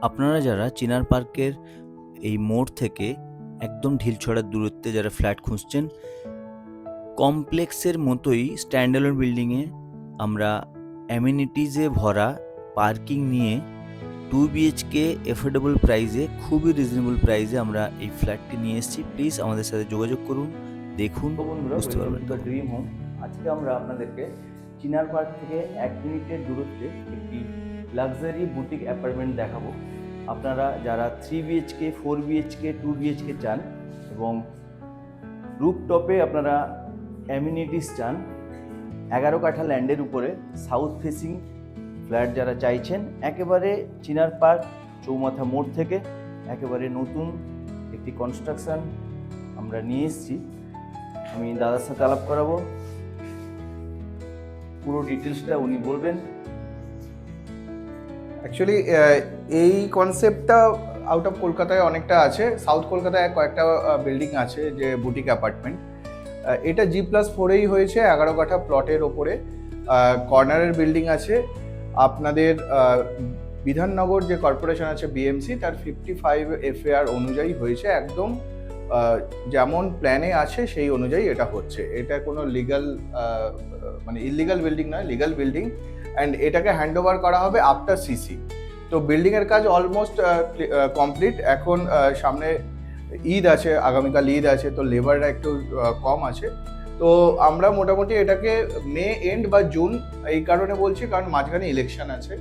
আপনারা যারা চিনার পার্কের এই মোড় থেকে একদম ঢিলছড়ার দূরত্বে যারা ফ্ল্যাট খুঁজছেন, কমপ্লেক্সের মতোই স্ট্যান্ডালোন বিল্ডিংয়ে আমরা অ্যামিনিটিসে ভরা পার্কিং নিয়ে 2 BHK এফোর্ডেবল প্রাইসে, খুবই রিজনেবল প্রাইসে আমরা এই ফ্ল্যাটটি নিয়ে এসেছি। প্লিজ আমাদের সাথে যোগাযোগ করুন, দেখুন, বুঝতে পারবেন। Dream home. আজকে আমরা আপনাদেরকে চিনার পার্ক থেকে 1 মিনিটের দূরত্বে একটি লাক্সারি বুটিক অ্যাপার্টমেন্ট দেখাবো। আপনারা যারা 3 BHK, 4 BHK, 2 BHK চান এবং রুফটপে আপনারা অ্যামিনিটিস চান, 11 কাঠা ল্যান্ডের উপরে সাউথ ফেসিং ফ্ল্যাট যারা চাইছেন, একেবারে চিনার পার্ক চৌমাথা মোড় থেকে একেবারে নতুন একটি কনস্ট্রাকশন আমরা নিয়ে এসেছি। আমি দাদার সাথে আলাপ করাবো, পুরো ডিটেলসটা উনি বলবেন। অ্যাকচুয়ালি এই কনসেপ্টটা আউট অফ কলকাতায় অনেকটা আছে, সাউথ কলকাতায় কয়েকটা বিল্ডিং আছে যে বুটিক অ্যাপার্টমেন্ট। এটা G+4-এই হয়েছে, 11 কাঠা প্লটের ওপরে কর্নারের বিল্ডিং আছে। আপনাদের বিধাননগর যে কর্পোরেশন আছে বিএমসি, তার 55 FAR অনুযায়ী হয়েছে, একদম যেমন প্ল্যানে আছে সেই অনুযায়ী এটা হচ্ছে। এটা কোনো লিগাল মানে ইলিগাল বিল্ডিং নয়, লিগাল বিল্ডিং। অ্যান্ড এটাকে হ্যান্ড ওভার করা হবে আফটার সিসি। তো বিল্ডিংয়ের কাজ অলমোস্ট কমপ্লিট। এখন সামনে ঈদ আছে, আগামীকাল ঈদ আছে, তো লেবাররা একটু কম আছে। তো আমরা মোটামুটি এটাকে মে এন্ড বা জুন, এই কারণে বলছি কারণ মাঝখানে ইলেকশন আছে,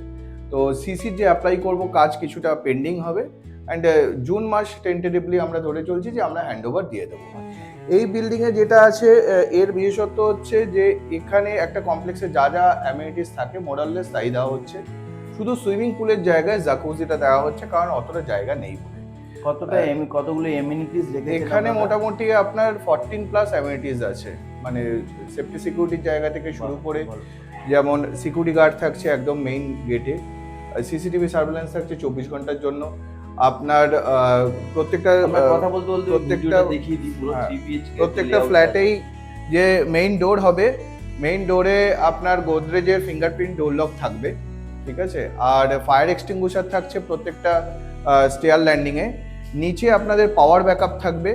তো সিসির যে অ্যাপ্লাই করব কাজ কিছুটা পেন্ডিং হবে। অ্যান্ড জুন মাস টেন্টেটিভলি আমরা ধরে চলছি যে আমরা হ্যান্ড ওভার দিয়ে দেবো। এই বিল্ডিংয়ে যেটা আছে, এর বিশেষত্ব হচ্ছে যে এখানে একটা কমপ্লেক্সে যা যা অ্যামিনিটিস থাকে মোরাললেস তাই দেওয়া হচ্ছে। শুধু সুইমিং পুলের জায়গায় জাকুজিটা দেওয়া হচ্ছে, কারণ অতটা জায়গা নেই বলে। কতগুলো এমিনিটিস এখানে মোটামুটি আপনার 14+ অ্যামিনিটিস আছে, মানে সেফটি সিকিউরিটির জায়গা থেকে শুরু করে, যেমন সিকিউরিটি গার্ড থাকছে একদম মেইন গেটে, সিসিটিভি সার্ভেলেন্স থাকছে 24 ঘন্টার জন্য। আপনার প্রত্যেকটা ফ্ল্যাটেই যে মেইন ডোর হবে, মেইন ডোরে আপনার গোদরেজের ফিঙ্গারপ্রিন্ট ডোর লক থাকবে, ঠিক আছে। আর ফায়ার এক্সটিংগুইশার থাকছে প্রত্যেকটা স্টেয়ার ল্যান্ডিংয়ে। নিচে আপনাদের পাওয়ার ব্যাকআপ থাকবে,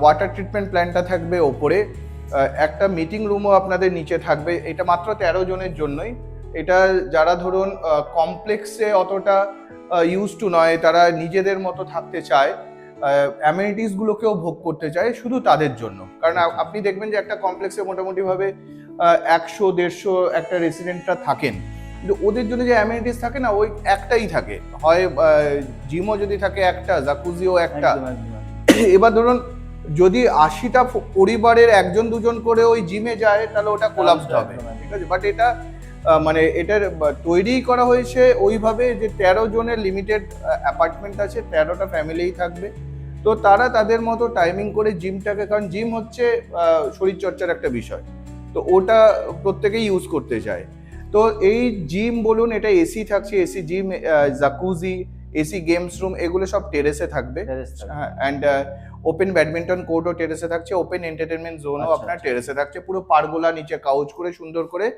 ওয়াটার ট্রিটমেন্ট প্ল্যান্টটা থাকবে ওপরে, একটা মিটিং রুমও আপনাদের নিচে থাকবে। এটা মাত্র 13 জনের জন্যই। এটা যারা ধরুন কমপ্লেক্সে অতটা ইউজ টু নয়, তারা নিজেদের মতো থাকতে চায়, অ্যামিনিটিসগুলোকেও ভোগ করতে চায়, শুধু তাদের জন্য। কারণ আপনি দেখবেন যে একটা কমপ্লেক্সে মোটামুটিভাবে 100-150 একটা রেসিডেন্টরা থাকেন, কিন্তু ওদের জন্য যে অ্যামিনিটিস থাকে না, ওই একটাই থাকে, হয় জিমও যদি থাকে একটা, জাকুজিও একটা। এবার ধরুন যদি 80টা পরিবারের 1-2 জন করে ওই জিমে যায়, তাহলে ওটা কোলাপসড হবে, ঠিক আছে। বাট এটা মানে এটার তৈরি করা হয়েছে ওইভাবে যে 13 জনের লিমিটেড অ্যাপার্টমেন্ট আছে, 13টা ফ্যামিলিই থাকবে। তো তারা তাদের মতো টাইমিং করে জিমটাকে, কারণ জিম হচ্ছে শরীরচর্চার একটা বিষয়, তো ওটা প্রত্যেকেই ইউজ করতে চায়। তো এই জিম বলুন, এটা এসি থাকছে, AC gym, jacuzzi, AC games room, এগুলো সব টেরেসে থাকবে। হ্যাঁ, অ্যান্ড ওপেন ব্যাডমিন্টন কোর্টও টেরেসে থাকছে, ওপেন এন্টারটেনমেন্ট জোনও আপনার টেরেসে থাকছে। পুরো পারগোলা নিচে কাউচ করে সুন্দর করে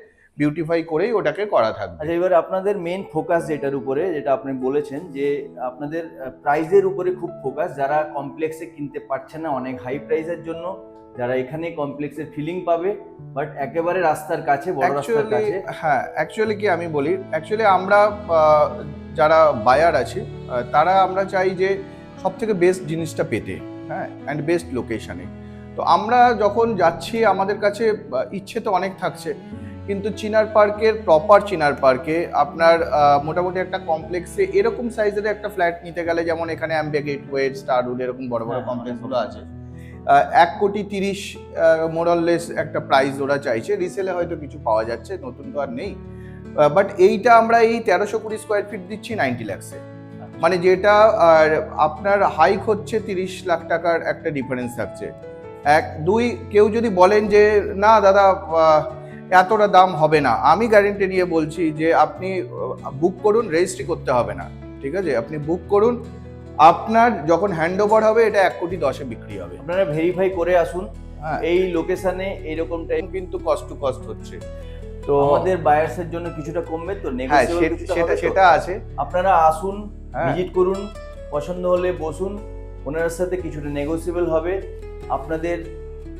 বিউটিফাই করেই ওটাকে করা থাকবে। আচ্ছা, এবার আপনাদের মেইন ফোকাস যেটার উপরে, যেটা আপনি বলেছেন যে আপনাদের প্রাইজের উপরে খুব ফোকাস, যারা কমপ্লেক্সে কিনতে পারছে না অনেক হাই প্রাইসের জন্য, যারা এখানে কমপ্লেক্সের ফিলিং পাবে, বাট একেবারে রাস্তার কাছে, বড় রাস্তার কাছে। হ্যাঁ, অ্যাকচুয়ালি কি আমি বলি, অ্যাকচুয়ালি আমরা যারা বায়ার আছি, তারা আমরা চাই যে সব থেকে বেস্ট জিনিসটা পেতে, হ্যাঁ, অ্যান্ড বেস্ট লোকেশনে। তো আমরা যখন যাচ্ছি, আমাদের কাছে ইচ্ছে তো অনেক থাকছে, কিন্তু চিনার পার্কের, প্রপার চিনার পার্কে আপনার মোটামুটি একটা কমপ্লেক্সে এরকম সাইজের একটা ফ্ল্যাট নিতে গেলে, যেমন এখানে অ্যাম্বিয়া গেটওয়ে, স্টারউড, এরকম বড় বড় কমপ্লেক্সগুলো আছে, 1,30,00,000 মোরাললেস একটা প্রাইস ওরা চাইছে। রিসেলে হয়তো কিছু পাওয়া যাচ্ছে, নতুন তো আর নেই। বাট এইটা আমরা এই 1320 স্কোয়ার ফিট দিচ্ছি 90 লাখসে, মানে যেটা আপনার হাইক হচ্ছে 30 লাখ টাকার একটা ডিফারেন্স থাকছে। 1-2 কেউ যদি বলেন যে না দাদা এতটা দাম হবে না, আমি গ্যারেন্টি নিয়ে বলছি যে আপনি বুক করুন, রেজিস্ট্রি করতে হবে না, ঠিক আছে। আপনি বুক করুন, আপনার যখন হ্যান্ড ওভার হবে এটা 1,10,00,000 বিক্রি হবে। আপনারা ভেরিফাই করে আসুন। এই লোকেশনে এইরকম টাইম কিন্তু কস্ট টু কস্ট হচ্ছে। তো আমাদের বায়ার্সের জন্য কিছুটা কমবে তো, হ্যাঁ নেগোসিয়েবল কিছুটা হবে তো? সেটা আছে। আপনারা আসুন, হ্যাঁ। ভিজিট করুন, পছন্দ হলে বসুন, ওনার সাথে কিছুটা নেগোসিয়েবল হবে। আপনাদের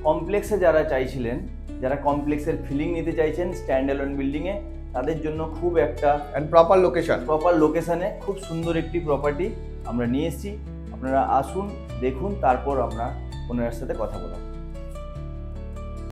কমপ্লেক্সে যারা চাইছিলেন, যারা কমপ্লেক্সের ফিলিং নিতে চাইছেন স্ট্যান্ড অ্যালোন বিল্ডিংয়ে, তাদের জন্য খুব একটা এন্ড প্রপার লোকেশন। প্রপার লোকেশনে খুব সুন্দর একটি প্রপার্টি আমরা নিয়ে এসেছি। আপনারা আসুন, দেখুন, তারপর আমরা ওনার সাথে কথা বলুন।